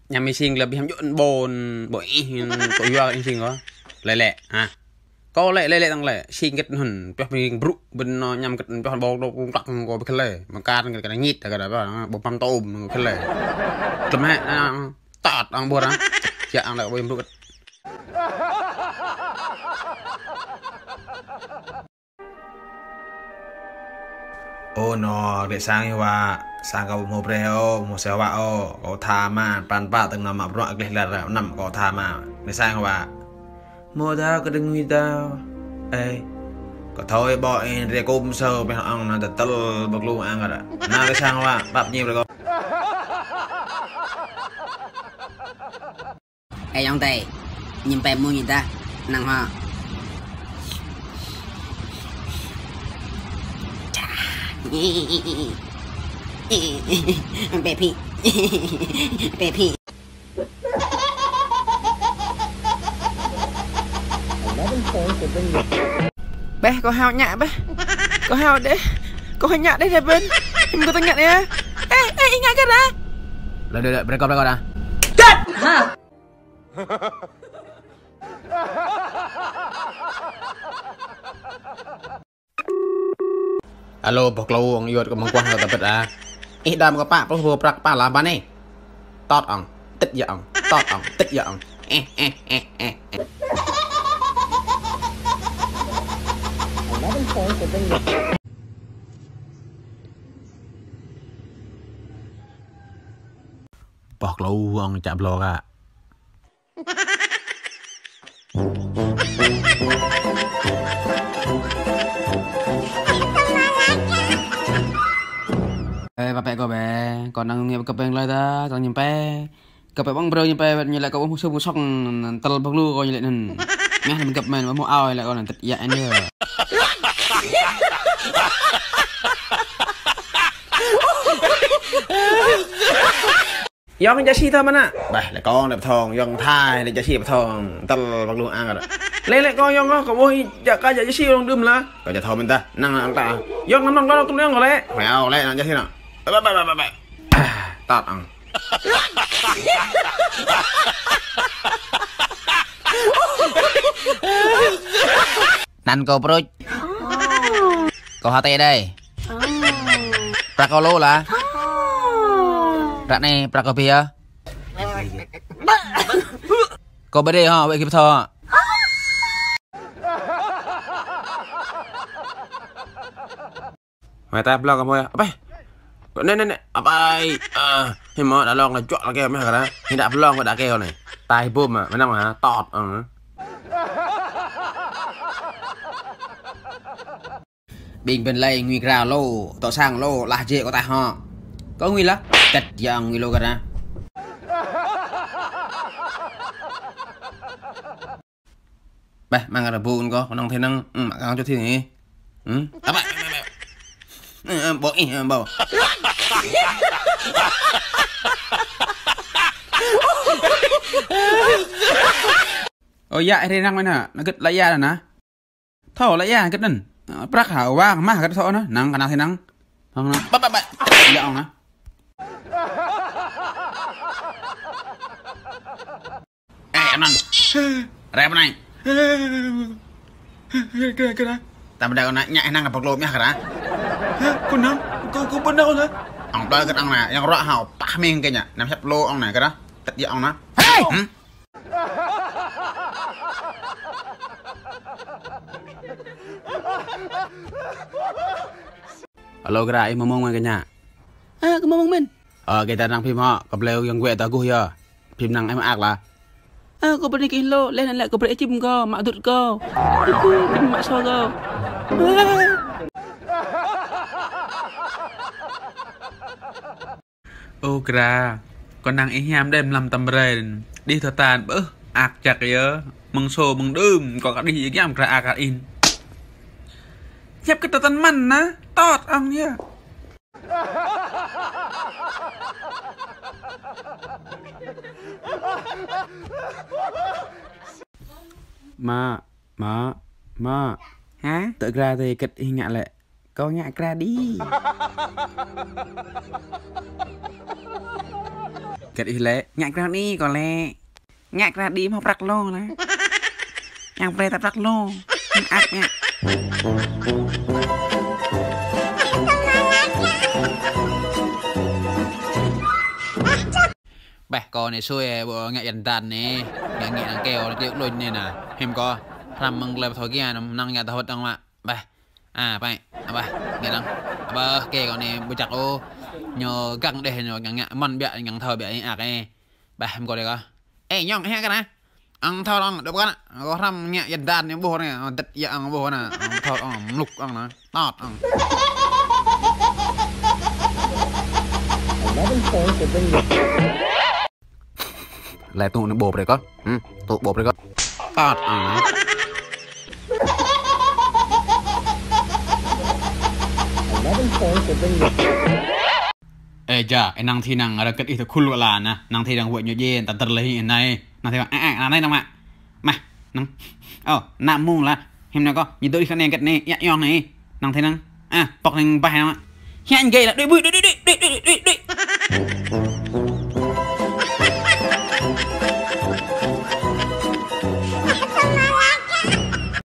nhà mình xin là bị ham nhộn bồn bội bội do anh xin có lẹ lẹ à có lẹ lẹ lẹ tăng lẹ xin cái hẳn cho mình brụ bên nó nhằm cái cho bò nó cũng tặng có cái lẹ mà can cái nhít cái đó bảo bột pam tôm cái lẹ tụi mẹ tạt ăn bột á dạ ăn lại bôi brụ ô nó để sang nhưว่าsang cái một reo một xẻo bạ ô có thà mà pan pa từng nằm mập rọi cái là nằm có thà mà để sangว่าmua tao cái đừng nguy tao ê có thôi bỏ em để côm sờ bên ông nó tật bực luôn ăn rồi nào cái sangว่าbạp nhiều rồi con ê ông tề nhìn bè mua nhìn ta nặng hoa baby baby bé có hao nhạ bé có hao đấy có hao nhạ đấy đẹp bên em có tôi nhận nè ê ê nhạ cái đó đợi break à chết hả alo bọc lâu ông yêu có mong quan hợp tập à ít đam có bạn có vừa bạc làm bán này tọt ông tích giọng tọt ông tích giọng bọc lâu ông chạm lò à bà bé có bé còn đang nghe cặp bèn lại ta còn nhìn bé cặp bé băng bơ nhìn bé như lại có một số một sóc tàu băng lu coi như lại nên nghe mình cặp mình với một ao lại còn là tịch dại nữaยองจะชี้เธอมันอ่ะไปแล้วก็เด็บทองยองทายเลยจะชี้เด็บทองตลอดบางลูกอ่างกันเล่ก็ยองก็โอ้ยจะชี้ลงดื่มละก็จะทอมันตานั่งตายองน้ำก็ต้องเลี้ยงก่อนเลยไม่เอาเลยนั่นจะชี้น่ะไปตัดอ่ะนั่นก็โปรยก็หาเตะได้ปลากโลล่ะRạc này, rạc ở phía có bê đê hả, vậy kịp thò mày ta vlog không ơi, nè, bay thì mà đã log là chọn là kêu mấy hả đó thì đã vlog và đã kêu này tai bùm mà mấy năm hả, tọt bình bên lây nguy rào lô, tỏ sang lô, là dễ có tài họ có nguy lắm chặt dòng nguy lô cả ra bè mang ra buồn có năng thế năng mặc áo cho thiên nhỉ bỏ bỏ ôi dạ thế năng nè nó kết lấy da rồi nè thầu lấy da kết nè bác hảo quá má cái thọ nó năng cái nào thế năng không nó bắt giọng nè em ăn rep này cái đó tao bây giờ này nhảy năng là bọc lô nhá cả con nó con bên đâu nữa ông đây cái ông này yang rõ hảo ba miếng cái nhỉ nằm sắp lô ông này cái đó tật gì ông nó alo cái này mong mong cái nhà cái mong mình cái ta đang phim họ gặp leo yang quẹt ta cùi à phim năng em ác là có beri kilo lên lại có beri chim go mak tut go chim mak so go ô kra con năng ý ham đêm làm tầm rền đi thở tàn bữa ạc chặt nhớ mừng sổ mừng đơm còn cả đi cái ra ạc in nhấp cái tatan man á tọt ông nhá mà hả tự ra thì kịch hình ngạ lệ có ngạ ra đi kết ý lệ nhạc ra đi có lẽ nhạc ra đi mà rắc lô là nhạc về tập rắc lô ác nhạc bè con này xui bộ ngại dần tàn nè ngại ngại nàng kêu tiêu luôn nè nè em co làm mừng lời thôi kia năng nhà tao đang mà bè bè nghe năng bơ kêu con này bữa chặt ô nhờ căng đây nhờ ngại mần bẹ ngằng thờ bẹ ạc này bè em coi đây coi ê nhong hay cái này ăn thao long được không ạ có làm nhẹ dần tàn những bộ này tật dạng bộ này thao lục ăn nó tọt lại tụ nó bột rồi có tụ bột rồi có tọt ê chà anh năng thi năng ở cái ít thôi cool là nè năng thi năng hội nhớ dên tận tận lấy hiện này năng thi năng đây năng ạ mà năng nam mông là em nào có nhìn tôi đi khăn đèn cái này nhẹ nhàng này năng thi năng bọc năng bài nào ạ hiện gầy là đuôi bụi đuôi